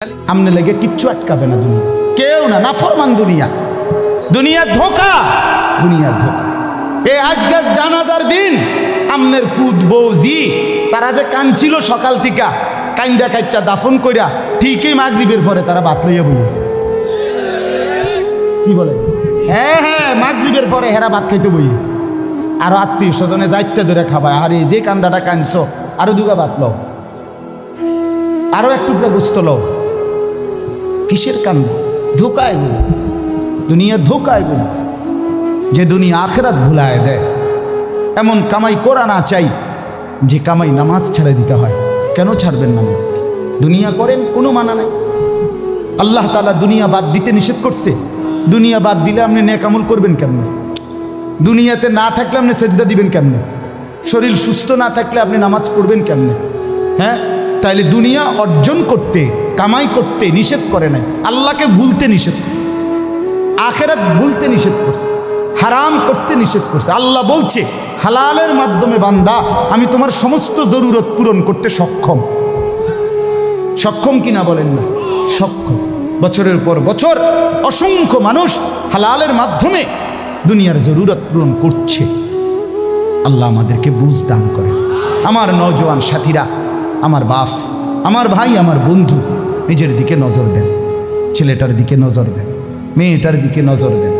আমনে লেগে কিচ্ছু আটকাবে না দুনিয়া, কেউ না, নাফরমান দুনিয়া, দুনিয়া ধোকা, দুনিয়া ধোকা। এই আজকে জানাজার দিন আমনের ফুদ বৌজি তারা যে কাঁদছিল সকাল থেকে, কাইন্দা কাইটটা দাফন কইরা ঠিকই মাগরিবের পরে তারা ভাত লইয়া বলি, কি বলে, হ্যাঁ হ্যাঁ মাগরিবের পরে হেরা ভাত খাইতে বই, আর আত্মীয় স্বজনে যাইতে ধরে খাবায়, আরে যে কান্দাটা কাঁদছ আরো দুগা ভাত লও, আরো এক টুকরা গুস্ত লও। কিসের কান্দা? ধোকা এগুলো, দুনিয়া ধোকা এগুলো, যে দুনিয়া আখেরাত ভুলায় দেয়। এমন কামাই করা না চাই যে কামাই নামাজ ছেড়ে দিতে হয়। কেন ছাড়বেন নামাজকে? দুনিয়া করেন, কোনো মানা নাই। আল্লাহ তাআলা দুনিয়া বাদ দিতে নিষেধ করছে। দুনিয়া বাদ দিলে আপনি নেক আমল করবেন কেমনে? দুনিয়াতে না থাকলে আপনি সেজদা দিবেন কেমনে? শরীর সুস্থ না থাকলে আপনি নামাজ পড়বেন কেমনে? হ্যাঁ, তাইলে দুনিয়া অর্জন করতে, কামাই করতে নিষেধ করে নাই, আল্লাহকে ভুলতে নিষেধ করছে, আখেরাত ভুলতে নিষেধ করছে, হারাম করতে নিষেধ করছে। আল্লাহ বলছে হালালের মাধ্যমে বান্দা আমি তোমার সমস্ত জরুরত পূরণ করতে সক্ষম। সক্ষম কিনা বলেন না? সক্ষম। বছরের পর বছর অসংখ্য মানুষ হালালের মাধ্যমে দুনিয়ার জরুরত পূরণ করছে। আল্লাহ আমাদেরকে বুঝ দান করে। আমার নওজোয়ান সাথীরা, আমার বাপ, আমার ভাই, আমার বন্ধু, নিজের দিকে নজর দেন, ছেলেটার দিকে নজর দেন, মেয়েটার দিকে নজর দেন,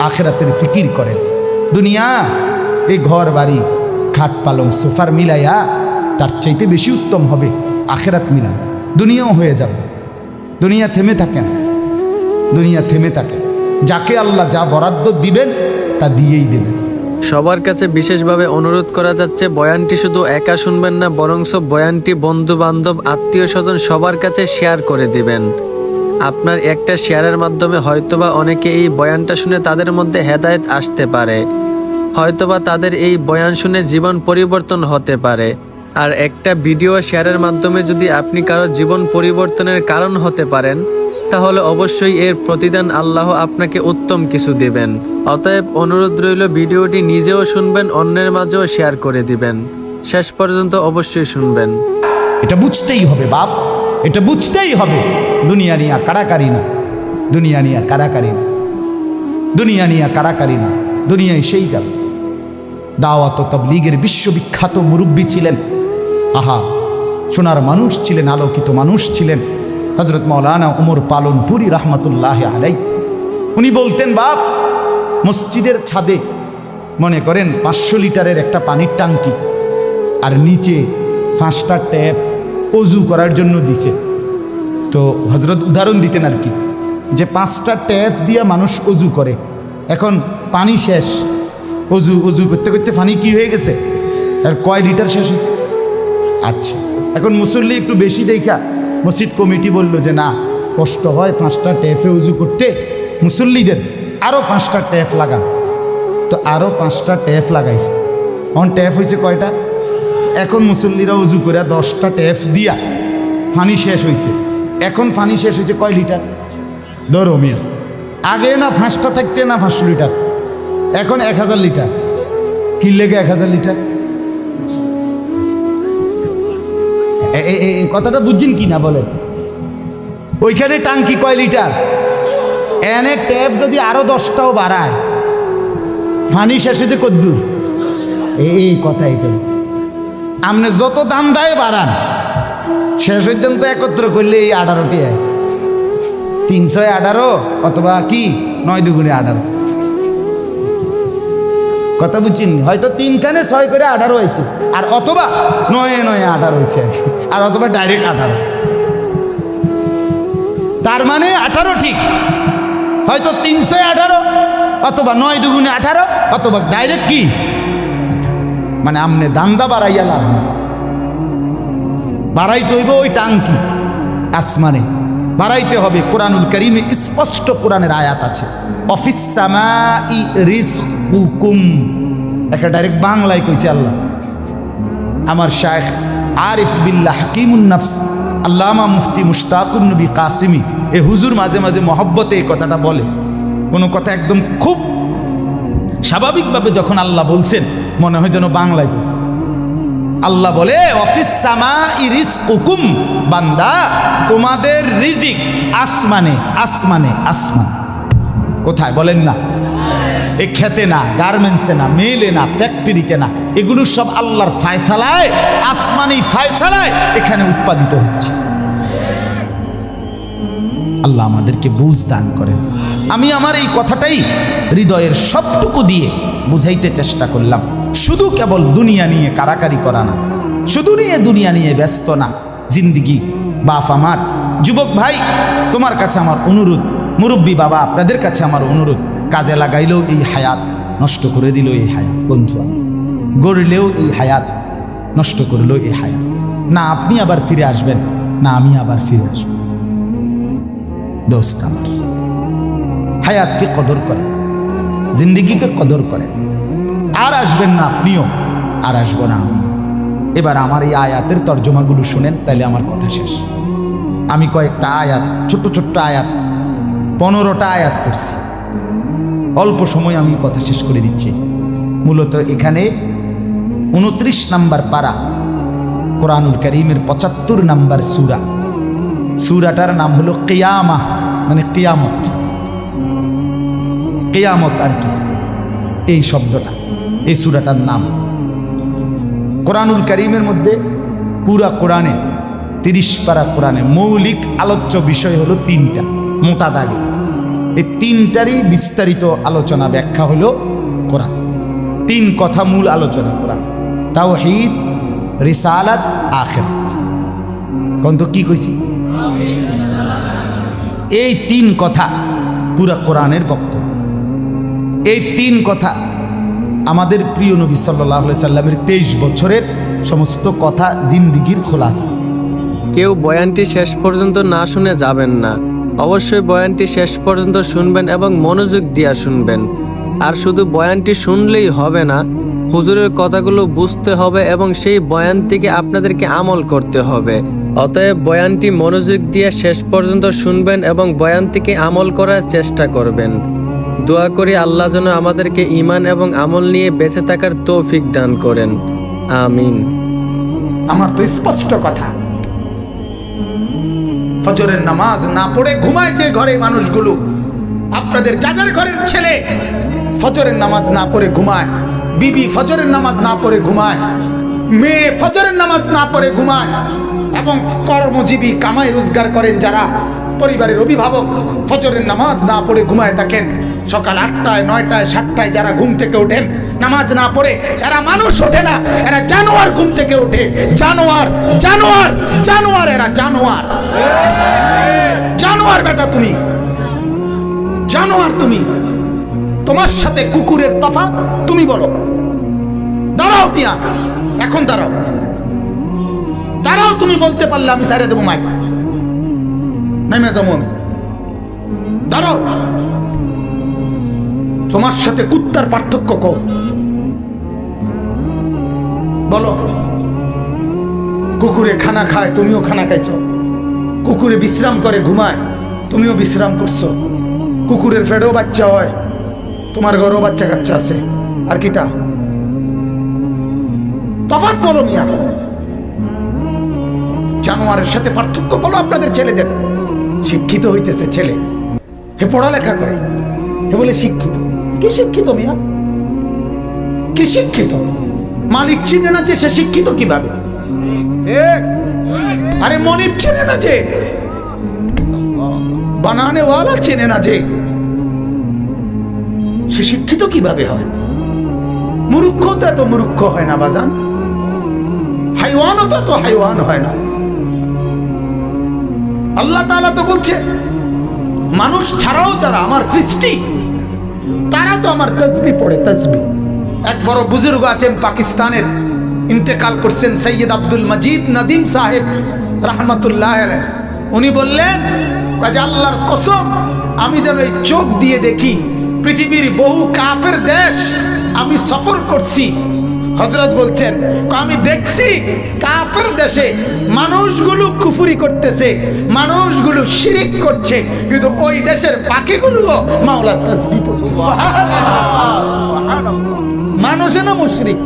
আখেরাতের ফিকির করেন। দুনিয়া এই ঘর বাড়ি খাট পালং সোফার মিলাইয়া তার চাইতে বেশি উত্তম হবে আখেরাত মিলান। দুনিয়াও হয়ে যাবে, দুনিয়া থেমে থাকে না, দুনিয়া থেমে থাকে। যাকে আল্লাহ যা বরাদ্দ দিবেন তা দিয়েই দেবেন। সবার কাছে বিশেষভাবে অনুরোধ করা যাচ্ছে, বয়ানটি শুধু একা শুনবেন না, বরংস বয়ানটি বন্ধু বান্ধব, আত্মীয় স্বজন সবার কাছে শেয়ার করে দিবেন। আপনার একটা শেয়ারের মাধ্যমে হয়তোবা অনেকে এই বয়ানটা শুনে তাদের মধ্যে হেদায়েত আসতে পারে, হয়তোবা তাদের এই বয়ান শুনে জীবন পরিবর্তন হতে পারে। আর একটা ভিডিও শেয়ারের মাধ্যমে যদি আপনি কারো জীবন পরিবর্তনের কারণ হতে পারেন, তাহলে অবশ্যই এর প্রতিদান আল্লাহ আপনাকে উত্তম কিছু দিবেন। অতএব অনুরোধ রইল, ভিডিওটি নিজেও শুনবেন, অন্যের মাঝেও শেয়ার করে দিবেন। শেষ পর্যন্ত অবশ্যই শুনবেন। এটা বুঝতেই হবে বাপ, এটা বুঝতেই হবে। দুনিয়া নিয়ে কাড়াকাড়ি না, দুনিয়া নিয়ে কাড়াকাড়ি না, দুনিয়া নিয়ে কাড়াকাড়ি না, দুনিয়ায় সেই যাবে। দাওয়াত ও তাবলীগের বিশ্ববিখ্যাত মুরব্বী ছিলেন, আহা সোনার মানুষ ছিলেন, আলোকিত মানুষ ছিলেন হযরত মাওলানা উমর পালনপুরি রাহমাতুল্লাহ আলাইহি। উনি বলতেন, বাপ মসজিদের ছাদে মনে করেন 500 লিটারের একটা পানির ট্যাঙ্কি, আর নিচে 5টা ট্যাপ অজু করার জন্য দিছে। তো হযরত উদাহরণ দিতেন আর কি, যে 5টা ট্যাপ দিয়ে মানুষ অজু করে, এখন পানি শেষ, অজু করতে করতে পানি কি হয়ে গেছে, আর কয় লিটার শেষ হয়েছে। আচ্ছা, এখন মুসল্লি একটু বেশি দেখা মসজিদ কমিটি বলল যে না, কষ্ট হয় 5টা ট্যাপে উজু করতে, মুসল্লিদের আরও 5টা ট্যাপ লাগান। তো আরও 5টা ট্যাপ লাগাইছে। এখন ট্যাপ হয়েছে কয়টা? এখন মুসল্লিরা উজু করে 10টা ট্যাপ দিয়া পানি শেষ হয়েছে। এখন পানি শেষ হয়েছে কয় লিটার? ধরো মিয়া, আগে না 5টা থাকতে না 500 লিটার, এখন 1000 লিটার। কি লেগে 1000 লিটার? এই কথাটা বুঝছেন কি না বলেন? ওইখানে টাঙ্কি কয় লিটার, এনে ট্যাপ যদি আরো 10টাও বাড়ায়, পানি শেষ হয়েছে কদ্দুর? এই কথা, এটা আপনি যত দাম দেয় বাড়ান, শেষ হইতেন তো একত্র করলে এই 18টি 318 অথবা কি 9 দুগুণে 18। কথা বুঝছেন? হয়তো 3খানে 6 করে 18 হয়েছে, আর অথবা 9 9 18 হয়েছে, আর অথবা ডাইরেক্ট 18। তার মানে 18 ঠিক, হয়তো 318 অথবা 9 দুগুণে 18 অথবা ডাইরেক্ট কি, মানে আমনে দান্দা বাড়াইয়া লাভ না। বাড়াইতে হইব ওই টাঙ্কি আসমানে, বাড়াইতে হবে। কোরআনুল কারীমে স্পষ্ট কোরআনের আয়াত আছে, অফিস সামাই রিজকুকুম, একটা ডাইরেক্ট বাংলায় কইছে আল্লাহ। আমার শায়েখ আরিফ বিল্লাহ হাকিমুন নফস আল্লামা মুফতি মুশতাকুন নবী কাসিমি, এ হুজুর মাঝে মাঝে মহব্বতে এই কথাটা বলে। কোনো কথা একদম খুব স্বাভাবিকভাবে যখন আল্লাহ বলছেন, মনে হয় যেন বাংলায় বলছে। আল্লাহ বলে অফিস সামাই রিজকুকুম, বান্দা তোমাদের রিজিক আসমানে আসমানে আসমান। কোথায় বলেন না? এ খেতে না, গার্মেন্টসে না, মেলে না, ফ্যাক্টরিতে না, এগুলো সব আল্লাহর ফায়সালায়, আসমানি ফায়সালায় এখানে উৎপাদিত হচ্ছে। আল্লাহ আমাদেরকে বুঝ দান করেন। আমি আমার এই কথাটাই হৃদয়ের সবটুকু দিয়ে বুঝাইতে চেষ্টা করলাম। শুধু কেবল দুনিয়া নিয়ে কারাকারি করা না, শুধু দুনিয়া নিয়ে ব্যস্ত না জিন্দিগি। বাপ আমার, যুবক ভাই, তোমার কাছে আমার অনুরোধ, মুরব্বী বাবা আপনাদের কাছে আমার অনুরোধ, কাজে লাগাইলেও এই হায়াত, নষ্ট করে দিল এই হায়াত। বন্ধু গড়লেও এই হায়াত, নষ্ট করলেও এই হায়াত। না আপনি আবার ফিরে আসবেন, না আমি আবার ফিরে আসব। দোস্ত আমার, হায়াতকে কদর করেন, জিন্দিগিকে কদর করেন। আর আসবেন না আপনিও, আর আসবো না আমি। এবার আমার এই আয়াতের তর্জমাগুলো শুনেন, তাইলে আমার কথা শেষ। আমি কয়েকটা আয়াত, ছোট্ট ছোট্ট আয়াত, 15টা আয়াত করছি। অল্প সময় আমি কথা শেষ করে দিচ্ছি। মূলত এখানে 29 নাম্বার পারা, কোরআনুল কারীমের 75 নাম্বার সূরা। সূরাটার নাম হলো কিয়ামাহ, মানে কিয়ামত। কিয়ামত আর কি, এই শব্দটা, এই সূরাটার নাম। কোরআনুল কারীমের মধ্যে পুরা কোরআনে 30 পারা কোরআনে মৌলিক আলোচ্য বিষয় হলো 3টা, মোটা দাগে। এই 3টারই বিস্তারিত আলোচনা ব্যাখ্যা হলো কোরআন। 3 কথা মূল আলোচনা কোরআন: তাওহীদ, রিসালাত, আখিরাত। কোন তো কি কইছি? এই 3 কথা পুরা কোরআনের বক্তব্য। এই 3 কথা আমাদের প্রিয় নবী সাল্লাল্লাহু আলাইহি সাল্লামের 23 বছরের সমস্ত কথা, জিন্দিগির খোলাসা। কেউ বয়ানটি শেষ পর্যন্ত না শুনে যাবেন না। অবশ্যই বয়ানটি শেষ পর্যন্ত শুনবেন এবং মনোযোগ দিয়ে শুনবেন। আর শুধু বয়ানটি শুনলেই হবে না, হুজুরের কথাগুলো বুঝতে হবে এবং সেই বয়ান থেকে আপনাদেরকে আমল করতে হবে। অতএব বয়ানটি মনোযোগ দিয়ে শেষ পর্যন্ত শুনবেন এবং বয়ান থেকে আমল করার চেষ্টা করবেন। দোয়া করি আল্লাহ যেন আমাদেরকে ঈমান এবং আমল নিয়ে বেঁচে থাকার তৌফিক দান করেন। আমিন। আমার তো স্পষ্ট কথা, ফজরের নামাজ না পড়ে ঘুমায় যে ঘরে মানুষগুলো, আপনাদের যাদের ঘরের ছেলে ফজরের নামাজ না পড়ে ঘুমায়, বিবি ফজরের নামাজ না পড়ে ঘুমায়, মেয়ে ফজরের নামাজ না পড়ে ঘুমায়, এবং কর্মজীবী কামাই রোজগার করেন যারা, পরিবারের অভিভাবক ফজরের নামাজ না পড়ে ঘুমায় থাকেন, সকাল 8টায় 9টায় 7টায় যারা ঘুম থেকে ওঠেন নামাজ না পড়ে, এরা মানুষ ওঠে না, এরা জানোয়ার ঘুম থেকে ওঠে। জানোয়ার, জানোয়ার, জানোয়ার, এরা জানোয়ার। জানোয়ার বেটা তুমি, জানোয়ার তুমি। তোমার সাথে কুকুরের তফাৎ তুমি বলো। দাঁড়াও পিয়া, এখন দাঁড়াও, দাঁড়াও। তুমি বলতে পারলে আমি ছেড়ে দেবো মাইক, নেমে যাবো আমি। দাঁড়াও। তোমার সাথে কুত্তার পার্থক্য কও, বলো। কুকুরে খানা খায়, তুমিও খানা খাইছো। কুকুরে বিশ্রাম করে ঘুমায়, তুমিও বিশ্রাম করছো। কুকুরের ফেডেও বাচ্চা হয়, তোমার ঘরেও বাচ্চা কাচ্চা আছে। আর কি তা তফাৎ বলো মিয়া। জানোয়ারের সাথে পার্থক্য বলো আপনাদের ছেলেদের। শিক্ষিত হইতেছে ছেলে, হে পড়ালেখা করে, হে বলে শিক্ষিত। কি শিক্ষিত মিয়া? কি শিক্ষিত? মালিক চিনে না যে সে শিক্ষিত কিভাবে? আরে মনিব চিনে না যে, বানানেওয়ালা চেনে না যে, সে শিক্ষিত কিভাবে হয়? মূর্খ তো এত মূর্খ হয় না বাজান, হাইওয়ানও তো এত হাইওয়ান হয় না। আল্লাহ তাআলা তো বলছে মানুষ ছাড়াও যারা আমার সৃষ্টি তারা তো আমার তাসবিহ পড়ে। তাসবিহ। এক বড় বুজুর্গ আছেন পাকিস্তানের, ইন্তেকাল করছেন, সৈয়দ আব্দুল মজিদ নদীম সাহেব রাহমাতুল্লাহ আলাইহি। উনি বললেন, কাজে আল্লাহর কসম, আমি যেন এই চোখ দিয়ে দেখি পৃথিবীর বহু কাফের দেশ আমি সফর করছি। হযরত বলছেন, আমি দেখছি কাফের দেশে মানুষগুলো কুফরি করতেছে, মানুষগুলো শিরিক করছে, কিন্তু ওই দেশের পাখিগুলো মাওলার তাসবিহ পড়ছে। সুবহানাল্লাহ, সুবহানাল্লাহ। মানুষে না মুশরিক,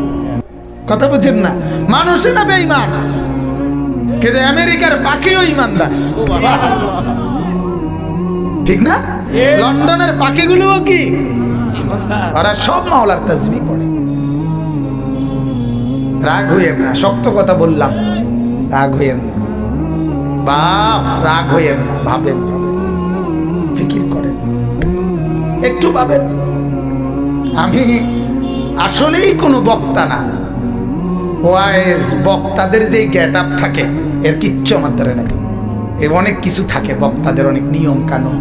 কথা বুঝেন না? মানুষে না বেঈমান, কিন্তু আমেরিকার পাখিও ইমানদার, ঠিক না? লন্ডনের পাখিগুলোও কি, ওরা সব মাওলার তাসবিহ পড়ে। রাগ হইয়েন না, শক্ত কথা বললাম, রাগ হইয়েন না বাপ, রাগ হইয়েন না, ভাবেন, ফিকির করেন, একটু ভাবেন। আমি আসলেই কোনো বক্তা না, ওয়াইজ বক্তাদের যে গেট আপ থাকে এর কিচ্ছু আমার দ্বারা নাই। এর অনেক কিছু থাকে বক্তাদের, অনেক নিয়ম কানুন,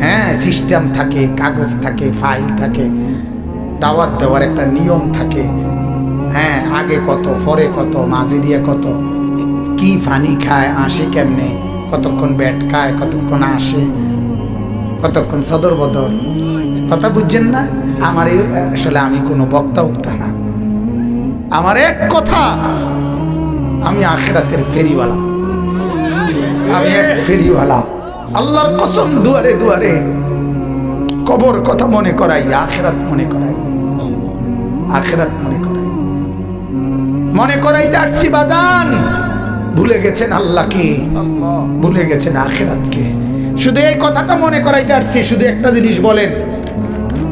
হ্যাঁ, সিস্টেম থাকে, কাগজ থাকে, ফাইল থাকে, দাওয়াত দেওয়ার একটা নিয়ম থাকে, হ্যাঁ, আগে কত পরে কত, মাঝে দিয়ে কত, কি পানি খায়, আসে কেমনে, কতক্ষণ ব্যাট খায়, কতক্ষণ আসে, কতক্ষণ সদর বদর, কথা বুঝছেন না? আমার এই আসলে আমি কোনো বক্তা উক্তা না, আমার এক কথা, আমি আখিরাতের ফেরিওয়ালা, আমি এক ফেরিওয়ালা। আল্লাহর কসম, দুয়ারে দুয়ারে কবর কথা মনে করাই, আখিরাত মনে করাই, আখিরাত মনে করাই, মনে করাইতে আসছি বাজান। ভুলে গেছেন আল্লাহকে, ভুলে গেছেন আখিরাতকে। শুধু এই কথাটা মনে করাইতে আসছি। শুধু একটা জিনিস বলেন,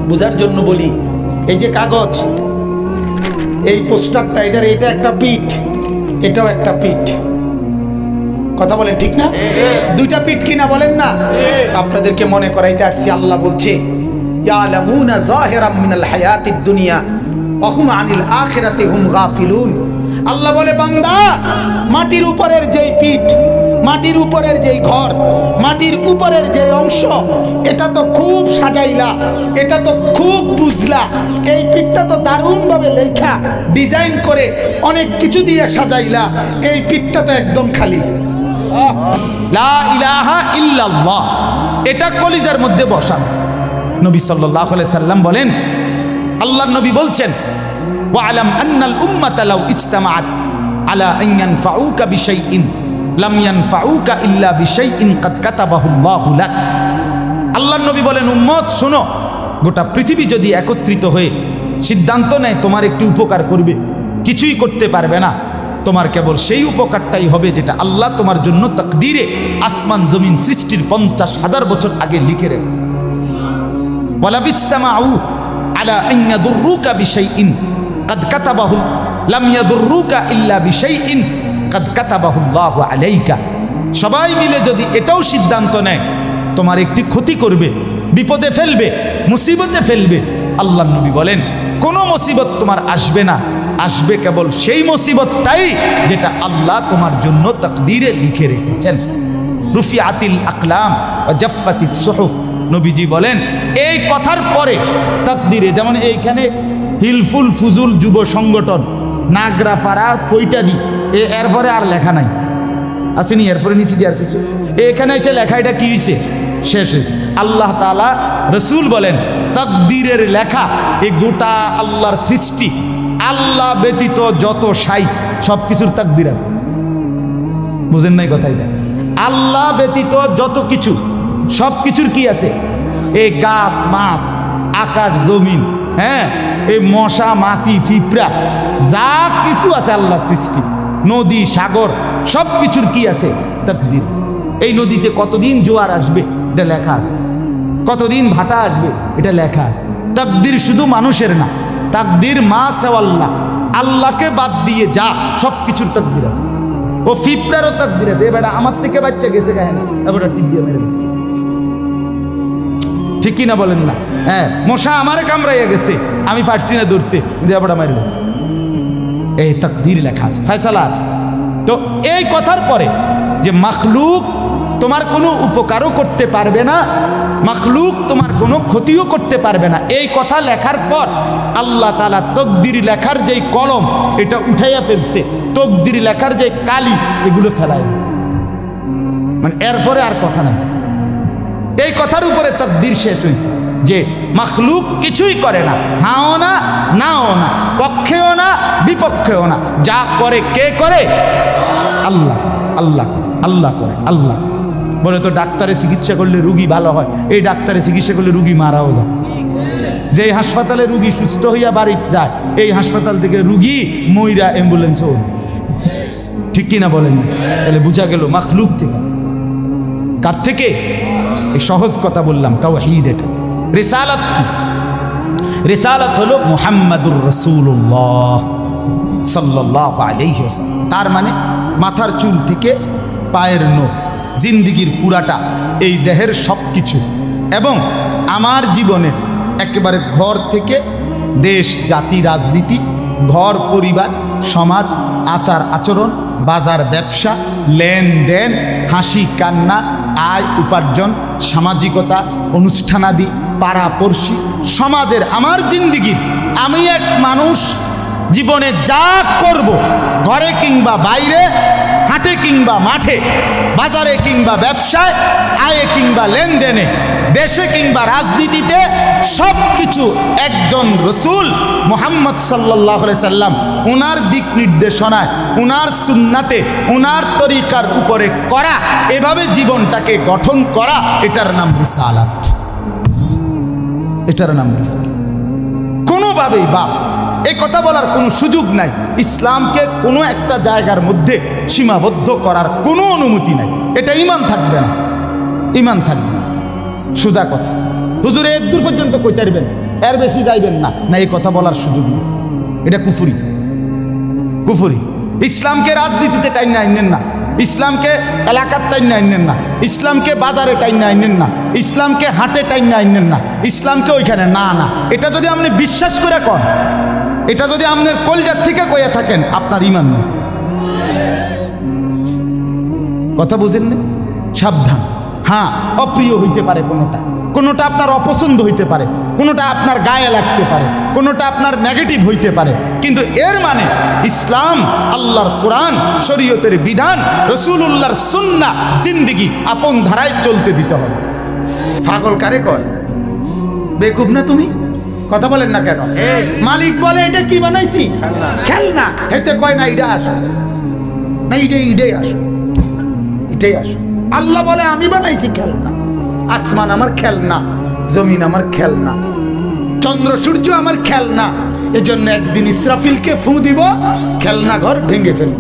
বুঝার জন্য বলি, এই যে কাগজ, এই পোস্টারটা, এটা একটা পিঠ, এটাও একটা পিঠ, কথা বলেন ঠিক না? দুইটা পিঠ কিনা বলেন না? আপনাদেরকে মনে করাইতে আসছি, আল্লাহ বলছে ইয়ালামুনা যাহিরাম মিনাল হায়াতিদ দুনিয়া ওয়া হুম আনিল আখিরাতি হুম গাফিলুন। আল্লাহ বলে, বান্দা, মাটির উপরের যেই পিঠ, মাটির উপরের যেই ঘর, মাটির উপরের যে অংশ, এটা তো খুব সাজাইলা, এটা তো খুব বুঝলা, এই পিঠটা তো দারুণ ভাবে লেখা ডিজাইন করে অনেক কিছু দিয়ে সাজাইলা, এই পিঠটা তো একদম খালি। লা ইলাহা ইল্লাল্লাহ, এটা কলিজার মধ্যে বসানো। নবী সাল্লাল্লাহু আলাইহি সাল্লাম বলেন, আল্লাহর নবী বলছেন, ওয়ালাম আন্নাল উম্মাতা লাউ ইজতামাআত আলা আন ইয়ানফাউকা বিশাইইন লাম ইয়ানফাউকা ইল্লা বিশাইইন কাদ কাতাবাহুল্লাহু লাক। আল্লাহর নবী বলেন, উম্মত শোনো, গোটা পৃথিবী যদি একত্রিত হয়ে সিদ্ধান্ত নেয় তোমার একটু উপকার করবে, কিছুই করতে পারবে না, তোমার কেবল সেই উপকারটাই হবে যেটা আল্লাহ তোমার জন্য তাকদীরে আসমান জমিন সৃষ্টির 50,000 বছর আগে লিখে রেখেছে। ওয়ালা বিজতামাউ আলা আন ইয়াদুররুকা বিশাইইন কাদ কাতাবাহু লাম ইয়াদুররুকা ইল্লা বিশাইইন কাদ কাতাবাহুল্লাহু আলাইকা। সবাই মিলে যদি এটাও সিদ্ধান্ত নেয় তোমার একটি ক্ষতি করবে, বিপদে ফেলবে, মুসিবতে ফেলবে, আল্লাহর নবী বলেন কোনো মুসিবত তোমার আসবে না, আসবে কেবল সেই মুসিবতটাই যেটা আল্লাহ তোমার জন্য তাকদীরে লিখে রেখেছেন। রুফিআতিল আকলাম ওয়া জাফফাতিস সুহুফ। নবীজি বলেন, এই কথার পরে তাকদীরে, যেমন এইখানে হিলফুল ফুজুল যুব সংগঠন নাগরাপাড়া ফৈটাদি, এরপরে আর লেখা নাই, আসেনি, এরপরে নিচে দিয়ে আর কিছু, এখানে এসে লেখা, এটা কি হয়েছে, শেষ হয়েছে। আল্লাহ তাআলা, রসুল বলেন, তাকদীরের লেখা, এই গোটা আল্লাহর সৃষ্টি, আল্লাহ ব্যতীত যত সাই সব কিছুর তাকদীর আছে। বুঝেন নাই কথা? এটা আল্লাহ ব্যতীত যত কিছু, সব কিছুর কি আছে? এই গাছ মাছ, আকাশ জমিন, হ্যাঁ, এই মশা মাছি পিঁপড়া, যা কিছু আছে আল্লাহ সৃষ্টি, নদী সাগর, সব কিছুর কি আছে? তাকদীর আছে। এই নদীতে কতদিন জোয়ার আসবে এটা লেখা আছে, কতদিন ভাটা আসবে এটা লেখা আছে। তাকদীর শুধু মানুষের না, তাকদীর মা সেওয়াল্লাহ, আল্লাহকে বাদ দিয়ে যা সব কিছুর তাকদীর আছে। ও পিঁপড়ারও তাকদীর আছে। এবার আমার থেকে বাচ্চা গেছে গায়ে না, এবার টিপ দিয়ে মেরে গেছে, ঠিক কিনা বলেন না? হ্যাঁ, মশা আমারে কামড়াইয়া গেছে, আমি পারছি না ধরতে, এবার মারি গেছে। এই তাকদীর লেখা আছে, ফয়সালা আছে। তো এই কথার পরে যে মাখলুক তোমার কোনো উপকারও করতে পারবে না, মাখলুক তোমার কোনো ক্ষতিও করতে পারবে না, এই কথা লেখার পর আল্লাহ তাআলা তকদির লেখার যেই কলম এটা উঠাইয়া ফেলছে, তকদির লেখার যে কালি এগুলো ফেলাই ফেলছে, মানে এরপরে আর কথা নাই। এই কথার উপরে তকদির শেষ হয়েছে যে মাখলুক কিছুই করে না, হাও না নাও না, পক্ষেও না বিপক্ষেও না, যা করে কে করে? আল্লাহ। আল্লাহ আল্লাহ করে, আল্লাহ। বলে তো ডাক্তারে চিকিৎসা করলে রুগী ভালো হয়, এই ডাক্তারে চিকিৎসা করলে রুগী মারাও যায়। যে হাসপাতালে রুগী সুস্থ হইয়া বাড়ি যায়, এই হাসপাতাল থেকে রুগী মইরা অ্যাম্বুলেন্স ওর, ঠিক কিনা বলেন? তাহলে বুঝা গেল মাখলুক থেকে। কার থেকে? এই সহজ কথা বললাম, তাওহীদ। এটা রিসালাত কি? রিসালাত হলো মুহাম্মাদুর রাসূলুল্লাহ সাল্লাল্লাহু আলাইহি ওয়াসাল্লাম। তার মানে মাথার চুল থেকে পায়ের নখ, জিন্দিগির পুরাটা, এই দেহের সব কিছু, এবং আমার জীবনের একেবারে ঘর থেকে দেশ, জাতি, রাজনীতি, ঘর, পরিবার, সমাজ, আচার আচরণ, বাজার, ব্যবসা, লেনদেন, হাসি কান্না, আয় উপার্জন, সামাজিকতা, অনুষ্ঠানাদি, পাড়াপড়শি, সমাজের আমার জিন্দিগির, আমি এক মানুষ জীবনে যা করব, ঘরে কিংবা বাইরে, হাটে কিংবা মাঠে, বাজারে কিংবা ব্যবসায়, আয়ে কিংবা লেনদেনে, দেশে কিংবা রাজনীতিতে, সব কিছু একজন রসূল মুহাম্মদ সাল্লাল্লাহু আলাইহি সাল্লাম ওনার দিক নির্দেশনায়, ওনার সুন্নাতে, ওনার তরিকার উপরে করা, এভাবে জীবনটাকে গঠন করা, এটার নাম রিসালাত। এটার নাম রিসালাত। কোনোভাবেই বাপ এই কথা বলার কোনো সুযোগ নাই। ইসলামকে কোনো একটা জায়গার মধ্যে সীমাবদ্ধ করার কোনো অনুমতি নাই। এটা ঈমান থাকবে না, ঈমান থাকবে না। সোজা কথা। হুজুরে এর দূর পর্যন্ত কইতে পারবেন, এর বেশি যাইবেন না, না, এই কথা বলার সুযোগ নেই। এটা কুফরি, কুফরি। ইসলামকে রাজনীতিতে টাইনা আইনেন না, ইসলামকে এলাকার টাইনা আইনেন না, ইসলামকে বাজারে টাইনা আইনেন না, ইসলামকে হাটে টাইনা আইনেন না, ইসলামকে ওইখানে না, না। এটা যদি আপনি বিশ্বাস করে কন, এটা যদি আপনার কলজার থেকে কইয়া থাকেন, আপনার ঈমান নেই। কথা বুঝেন না? সাবধান। হ্যাঁ, অপ্রিয় হইতে পারে কোনোটা, কোনোটা আপনার অপছন্দ হইতে পারে, কোনোটা আপনার গায়ে লাগতে পারে, কোনোটা আপনার নেগেটিভ হইতে পারে, কিন্তু এর মানে ইসলাম, আল্লাহর কোরআন, শরীয়তের বিধান, রাসূলুল্লাহর সুন্নাহ, জিন্দেগি আপন ধারায় চলতে দিতে হবে। পাগল কারে কয়? বেকুব না তুমি? কথা বলেন না কেন? মালিক বলে এটা কি বানাইছি? খেলনা। হেতে কয় না এটা আসো, না ইডেই আসো, এটাই আসো। আল্লাহ বলে আমি বানাইছি খেলনা। আসমান আমার খেলনা, জমিন আমার খেলনা, চন্দ্র সূর্য আমার খেলনা। এজন্য একদিন ইসরাফিলকে ফু দিব, খেলনা ঘর ভেঙে ফেলব।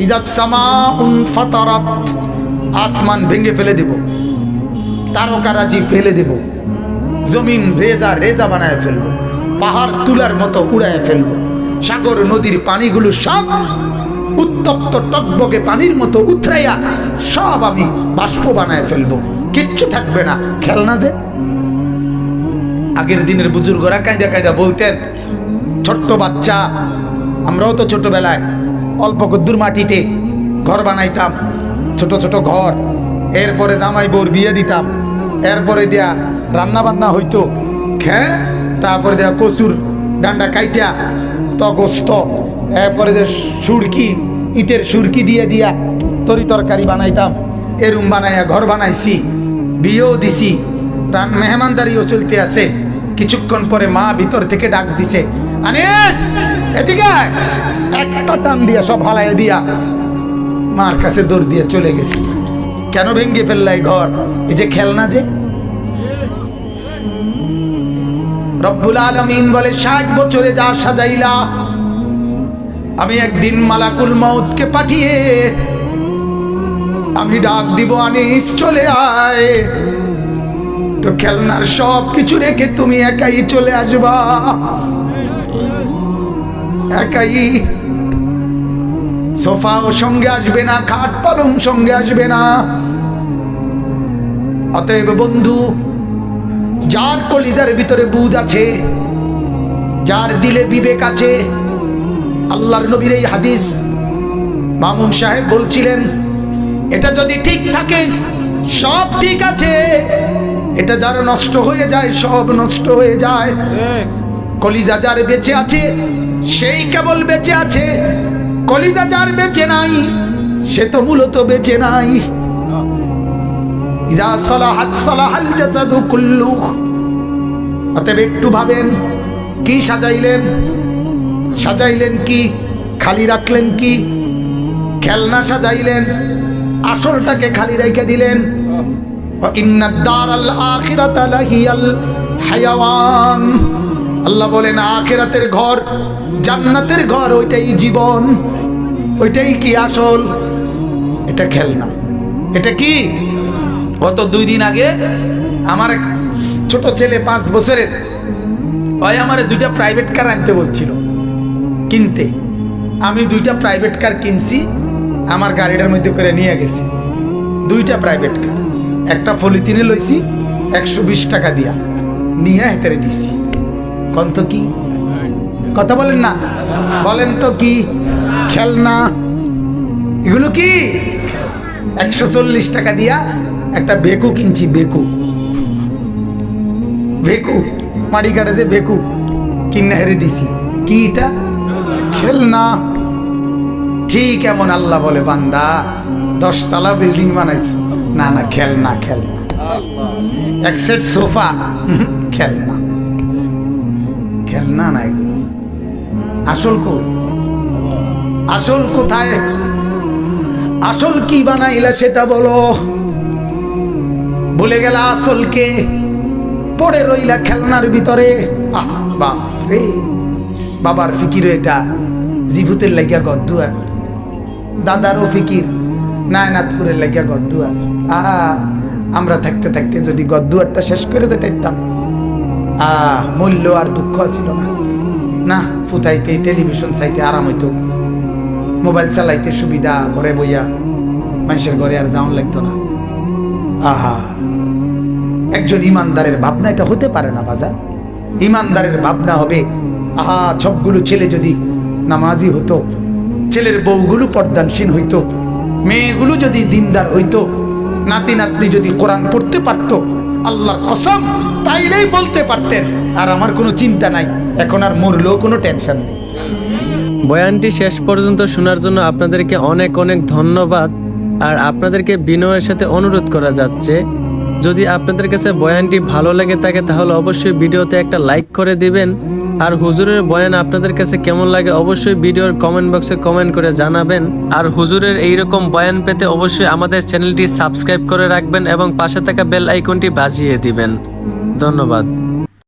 ইজাত সামাউন ফাতারাত, আসমান ভেঙে ফেলে দেব, তারকারাজি ফেলে দেব, জমিন রেজা রেজা বানায় ফেলবো, পাহাড় তুলার মতো উড়ায় ফেলবো, সাগর নদীর পানিগুলো সব উত্তপ্ত টকবগে পানির মতো উথরাইয়া সব আমি বাষ্প বানায় ফেলবো, কিচ্ছু থাকবে না। খেলনা যে আগের দিনের বুজুর্গরা কায়দা কায়দা বলতেন, ছোট্ট বাচ্চা, আমরাও তো ছোটবেলায় অল্প কদ্দুর মাটিতে ঘর বানাইতাম, ছোট ছোট ঘর। এরপরে জামাই বউর বিয়ে দিতাম, এরপরে দিয়া রান্না বান্না হইতো, হ্যাঁ, তারপরে দেয়া কচুর ডান্ডা কাইটা তগস্ত, এরপরে যে সুরকি, ইটের সুরকি দিয়ে দিয়া তরি তরকারি বানাইতাম। এরুম বানাইয়া ঘর বানাইছি, বিয়েও দিছি, মেহমানদারিও চলতে আছে। কিছুক্ষণ পরে মা ভিতর থেকে ডাক দিছে, আনিস এদিকে আয়। একটা টান দিয়া সব হালাইয়া দিয়া মার কাছে দৌড় দিয়ে চলে গেছি। কেন ভেঙ্গে ফেললাই ঘর? এই যে খেলনা যে। রব্বুল আলামিন বলে 60 বছরে যা সাজাইলা, আমি একদিন মালাকুল মউতকে পাঠিয়ে আমি ডাক দিব, আনিস চলে আয়। তো খেলনার সব কিছু রেখে তুমি একাই চলে আসবা, একাই। সোফাও সঙ্গে আসবে না, খাট পালং সঙ্গে আসবে না। অতএব বন্ধু, যার কলিজার ভিতরে বুঝ আছে, যার দিলে বিবেক আছে, আল্লাহর নবীর এই হাদিস মামুন সাহেব বলছিলেন, এটা যদি ঠিক থাকে সব ঠিক আছে, এটা যার নষ্ট হয়ে যায় সব নষ্ট হয়ে যায়। কলিজা যার বেঁচে আছে সেই কেবল বেঁচে আছে, কলিজা যার বেঁচে নাই সে তো মূলত বেঁচে নাই। ইজা সালাহাত সালাহাল জাসাদু কুল্লুহু। অতএব একটু ভাবেন, কি সাজাইলেন? সাজাইলেন কি? খালি রাখলেন কি? খেলনা সাজাইলেন, আসলটাকে খালি রেখে দিলেন। ওয়া ইন্নাদ দারাল আখিরাতা লাহিয়াল হায়াওয়ান। আল্লাহ বলেন আখিরাতের ঘর, জান্নাতের ঘর, ওইটাই জীবন, ওইটাই কি আসল, এটা খেলনা। এটা কি? গত 2 দিন আগে আমার এক ছোট ছেলে 5 বছরের, ভাই আমার 2টা প্রাইভেট কার আনতে বলছিল কিনতে। আমি 2টা প্রাইভেট কার কিনছি, আমার গাড়িটার মধ্যে করে নিয়ে গেছি। 2টা প্রাইভেট কার, একটা পলিথিনে লইছি 120 টাকা দিয়া, নিয়ে হেতারে দিছি। কোন তো কি কথা বলেন না, বলেন তো কি? খেলনা। এগুলো কি? 140 টাকা দিয়া একটা বেকু কিনছি, বেকু, বেকু মাড়ি কাটে যে বেকু কিনে হেরে দিছি। কি এটা? খেলনা। ঠিক এমন আল্লাহ বলে বান্দা 10 তলা বিল্ডিং বানাইছো, না না খেলনা, খেলনা। এক সেট সোফা, খেলনা, খেলনা না এগুলো। আসল কই? আসল কোথায়? আসল কি বানাইলা সেটা বলো। ভুলে গেলা আসলকে, পড়ে রইলা খেলনার ভিতরে। আহ বাপ রে, বাবার ফিকির এটা, জিভুতের লাগিয়া গদ্দুয়ার, দাদারও ফিকির, নায়নাতপুরের লাগিয়া গদ্দুয়ার। আমরা থাকতে থাকতে যদি গদ্দুয়ারটা শেষ করে যেতাম, মূল্য আর দুঃখ ছিল না। না, ফুটাইতে টেলিভিশন চাইতে আরাম হইতো, মোবাইল চালাইতে সুবিধা, ঘরে বইয়া মানুষের ঘরে আর যাওয়ান লাগতো না। আহা, একজন ইমানদারের ভাবনা এটা হতে পারে না বাজার। ইমানদারের ভাবনা হবে, আহা সবগুলো ছেলে যদি নামাজি হতো, ছেলের বউগুলো পর্দানসীন হইতো, মেয়েগুলো যদি দিনদার হইতো, নাতি নাতনি যদি কোরআন পড়তে পারতো, আল্লাহর কসম তাইলেই বলতে পারতেন আর আমার কোনো চিন্তা নাই, এখন আর মরলেও কোনো টেনশন নেই। বয়ানটি শেষ পর্যন্ত শোনার জন্য আপনাদেরকে অনেক অনেক ধন্যবাদ। আর আপনাদেরকে বিনয়ের সাথে অনুরোধ করা যাচ্ছে, যদি আপনাদের কাছে বয়ানটি ভালো লেগে থাকে তাহলে অবশ্যই ভিডিওতে একটা লাইক করে দিবেন। আর হুজুরের বয়ান আপনাদের কাছে কেমন লাগে অবশ্যই ভিডিওর কমেন্ট বক্সে কমেন্ট করে জানাবেন। আর হুজুরের এইরকম বয়ান পেতে অবশ্যই আমাদের চ্যানেলটি সাবস্ক্রাইব করে রাখবেন এবং পাশে থাকা বেল আইকনটি বাজিয়ে দিবেন। ধন্যবাদ।